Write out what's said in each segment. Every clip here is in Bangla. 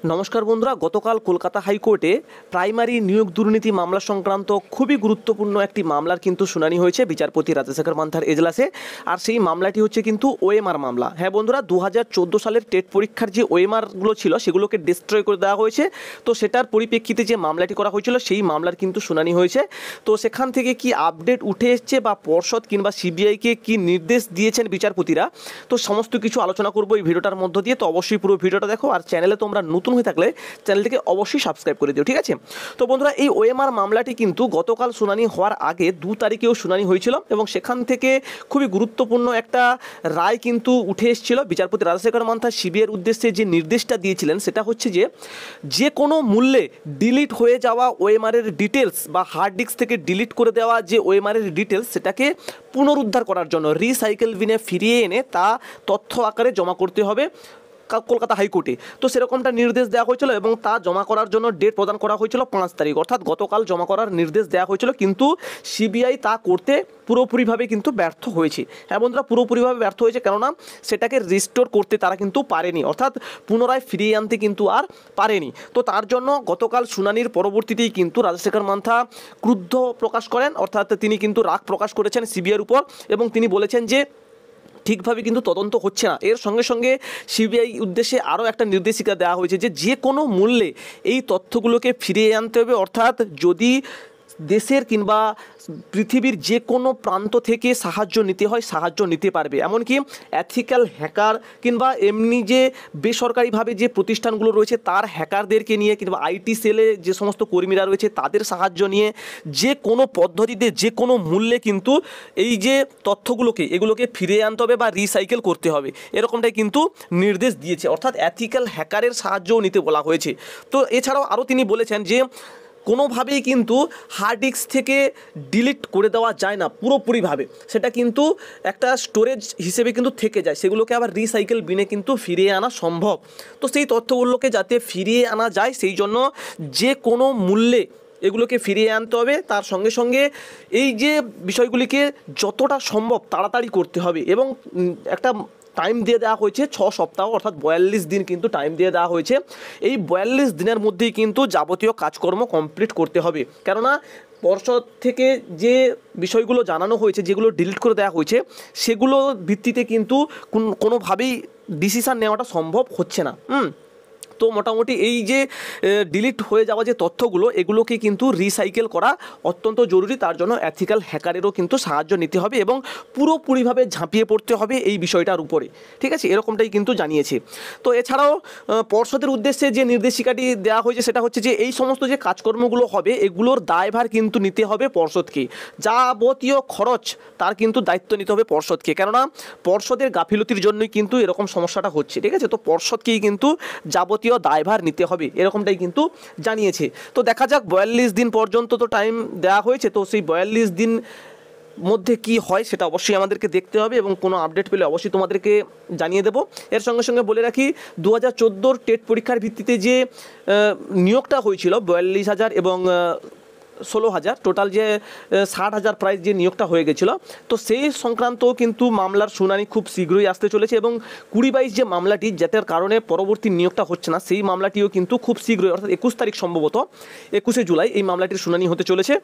নমস্কার বন্ধুরা, গতকাল কলকাতা হাইকোর্টে প্রাইমারি নিয়োগ দুর্নীতি মামলা সংক্রান্ত খুবই গুরুত্বপূর্ণ একটি মামলার কিন্তু শুনানি হয়েছে বিচারপতি রাজশেখর মান্থার এজলাসে। আর সেই মামলাটি হচ্ছে কিন্তু ওএমআর মামলা। হ্যাঁ বন্ধুরা, 2014 সালের টেট পরীক্ষার যে ওএমআরগুলো ছিল সেগুলোকে ডিস্ট্রয় করে দেওয়া হয়েছে। তো সেটার পরিপ্রেক্ষিতে যে মামলাটি করা হয়েছিল সেই মামলার কিন্তু শুনানি হয়েছে। তো সেখান থেকে কি আপডেট উঠে এসছে বা পর্ষদ কিংবা সিবিআইকে কি নির্দেশ দিয়েছেন বিচারপতিরা, তো সমস্ত কিছু আলোচনা করবো এই ভিডিওটার মধ্য দিয়ে। তো অবশ্যই পুরো ভিডিওটা দেখো, আর চ্যানেলে তোমরা নতুন হয়ে থাকলে চ্যানেলটিকে অবশ্যই সাবস্ক্রাইব করে দিও, ঠিক আছে? তো বন্ধুরা, এই ওএমআর মামলাটি কিন্তু গতকাল শুনানি হওয়ার আগে 2 তারিখেও শুনানি হয়েছিল এবং সেখান থেকে খুবই গুরুত্বপূর্ণ একটা রায় কিন্তু উঠে এসেছিল। বিচারপতি রাজশেখর মান্থা সিবিআইয়ের উদ্দেশ্যে যে নির্দেশটা দিয়েছিলেন সেটা হচ্ছে যে কোনো মূল্যে ডিলিট হয়ে যাওয়া ওএমআরের ডিটেলস বা হার্ড ডিস্ক থেকে ডিলিট করে দেওয়া যে ওএমআরের ডিটেলস সেটাকে পুনরুদ্ধার করার জন্য রিসাইকেল বিনে ফিরিয়ে এনে তা তথ্য আকারে জমা করতে হবে কলকাতা হাইকোর্টে। তো সেরকমটা নির্দেশ দেওয়া হয়েছিল এবং তা জমা করার জন্য ডেট প্রদান করা হয়েছিল 5 তারিখ, অর্থাৎ গতকাল জমা করার নির্দেশ দেওয়া হয়েছিল, কিন্তু সিবিআই তা করতে পুরোপুরিভাবে কিন্তু ব্যর্থ হয়েছে। হ্যাঁ বন্ধুরা, পুরোপুরিভাবে ব্যর্থ হয়েছে, কেননা সেটাকে রিস্টোর করতে তারা কিন্তু পারেনি, অর্থাৎ পুনরায় ফিরিয়ে আনতে কিন্তু আর পারেনি। তো তার জন্য গতকাল শুনানির পরবর্তীতেই কিন্তু রাজশেখর মান্থা ক্রুদ্ধ প্রকাশ করেন, অর্থাৎ তিনি কিন্তু রাগ প্রকাশ করেছেন সিবিআইয়ের উপর এবং তিনি বলেছেন যে ঠিকভাবে কিন্তু তদন্ত হচ্ছে না। এর সঙ্গে সঙ্গে সিবিআই উদ্দেশ্যে আরও একটা নির্দেশিকা দেওয়া হয়েছে যে কোনো মূল্যে এই তথ্যগুলোকে ফিরিয়ে আনতে হবে, অর্থাৎ যদি দেশের কিংবা পৃথিবীর যে কোনো প্রান্ত থেকে সাহায্য নিতে হয় সাহায্য নিতে পারবে। এমনকি এথিক্যাল হ্যাকার কিংবা এমনি যে বেসরকারিভাবে যে প্রতিষ্ঠানগুলো রয়েছে তার হ্যাকারদেরকে নিয়ে কিংবা আইটি সেলে যে সমস্ত কর্মীরা রয়েছে তাদের সাহায্য নিয়ে যে কোনো পদ্ধতিতে যে কোনো মূল্যে কিন্তু এই যে তথ্যগুলোকে এগুলোকে ফিরিয়ে আনতে হবে বা রিসাইকেল করতে হবে, এরকমটাই কিন্তু নির্দেশ দিয়েছে, অর্থাৎ এথিক্যাল হ্যাকারের সাহায্যও নিতে বলা হয়েছে। তো এছাড়াও আরও তিনি বলেছেন যে কোনোভাবেই কিন্তু হার্ড ডিস্ক থেকে ডিলিট করে দেওয়া যায় না পুরোপুরিভাবে, সেটা কিন্তু একটা স্টোরেজ হিসেবে কিন্তু থেকে যায়, সেগুলোকে আবার রিসাইকেল বিনে কিন্তু ফিরিয়ে আনা সম্ভব। তো সেই তথ্যগুলোকে যাতে ফিরিয়ে আনা যায় সেই জন্য যে কোনো মূল্যে এগুলোকে ফিরিয়ে আনতে হবে। তার সঙ্গে সঙ্গে এই যে বিষয়গুলিকে যতটা সম্ভব তাড়াতাড়ি করতে হবে এবং একটা টাইম দিয়ে দেওয়া হয়েছে 6 সপ্তাহ, অর্থাৎ 42 দিন কিন্তু টাইম দিয়ে দেওয়া হয়েছে। এই 42 দিনের মধ্যেই কিন্তু যাবতীয় কাজকর্ম কমপ্লিট করতে হবে, কেননা পর্ষদ থেকে যে বিষয়গুলো জানানো হয়েছে, যেগুলো ডিলিট করে দেওয়া হয়েছে, সেগুলো ভিত্তিতে কিন্তু কোনোভাবেই ডিসিশান নেওয়াটা সম্ভব হচ্ছে না। তো মোটামুটি এই যে ডিলিট হয়ে যাওয়া যে তথ্যগুলো এগুলোকে কিন্তু রিসাইকেল করা অত্যন্ত জরুরি। তার জন্য এথিক্যাল হ্যাকারেরও কিন্তু সাহায্য নিতে হবে এবং পুরোপুরিভাবে ঝাঁপিয়ে পড়তে হবে এই বিষয়টার উপরে, ঠিক আছে? এরকমটাই কিন্তু জানিয়েছে। তো এছাড়াও পর্ষদের উদ্দেশ্যে যে নির্দেশিকাটি দেওয়া হয়েছে সেটা হচ্ছে যে এই সমস্ত যে কাজকর্মগুলো হবে এগুলোর দায়ভার কিন্তু নিতে হবে পর্ষদকে, যাবতীয় খরচ তার কিন্তু দায়িত্ব নিতে হবে পর্ষদকে, কেননা পর্ষদের গাফিলতির জন্যই কিন্তু এরকম সমস্যাটা হচ্ছে, ঠিক আছে? তো পর্ষদকেই কিন্তু যাবতীয় দায়ভার নিতে হবে, এরকমটাই কিন্তু জানিয়েছে। তো দেখা যাক, 42 দিন পর্যন্ত তো টাইম দেওয়া হয়েছে, তো সেই 42 দিন মধ্যে কি হয় সেটা অবশ্যই আমাদেরকে দেখতে হবে এবং কোনো আপডেট পেলে অবশ্যই তোমাদেরকে জানিয়ে দেবো। এর সঙ্গে সঙ্গে বলে রাখি, 2014 টেট পরীক্ষার ভিত্তিতে যে নিয়োগটা হয়েছিল 42,000 এবং 16,000, টোটাল যে 60,000 প্রাইস যে নিয়োগটা হয়ে গেছিলো, তো সেই সংক্রান্ত কিন্তু মামলার শুনানি খুব শীঘ্রই আসতে চলেছে এবং 2022 যে মামলাটি যেটার কারণে পরবর্তী নিয়োগটা হচ্ছে না সেই মামলাটিও কিন্তু খুব শীঘ্রই, অর্থাৎ 21 তারিখ সম্ভবত 21শে জুলাই এই মামলাটির শুনানি হতে চলেছে।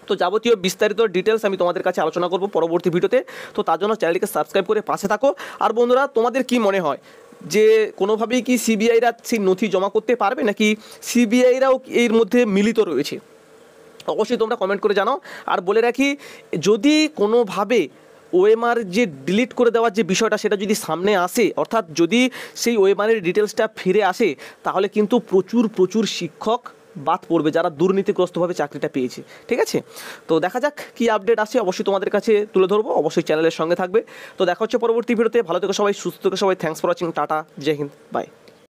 তো যাবতীয় বিস্তারিত ডিটেলস আমি তোমাদের কাছে আলোচনা করব পরবর্তী ভিডিওতে। তো তার জন্য চ্যানেলটিকে সাবস্ক্রাইব করে পাশে থাকো। আর বন্ধুরা, তোমাদের কি মনে হয় যে কোনোভাবেই কি সিবিআইরা সেই নথি জমা করতে পারবে নাকি সিবিআইরাও এর মধ্যে মিলিত রয়েছে? অবশ্যই তোমরা কমেন্ট করে জানাও। আর বলে রাখি, যদি কোনোভাবে ওএমআর যে ডিলিট করে দেওয়ার যে বিষয়টা সেটা যদি সামনে আসে, অর্থাৎ যদি সেই ওএমআরের ডিটেলসটা ফিরে আসে, তাহলে কিন্তু প্রচুর শিক্ষক বাদ পড়বে যারা দুর্নীতিগ্রস্তভাবে চাকরিটা পেয়েছে, ঠিক আছে? তো দেখা যাক কি আপডেট আসে, অবশ্যই তোমাদের কাছে তুলে ধরবো, অবশ্যই চ্যানেলের সঙ্গে থাকবে। তো দেখা হচ্ছে পরবর্তী ভিডিওতে। ভালো থেকো সবাই, সুস্থ থেকো সবাই। Thanks for watching, ta-ta, Jai Hind, by.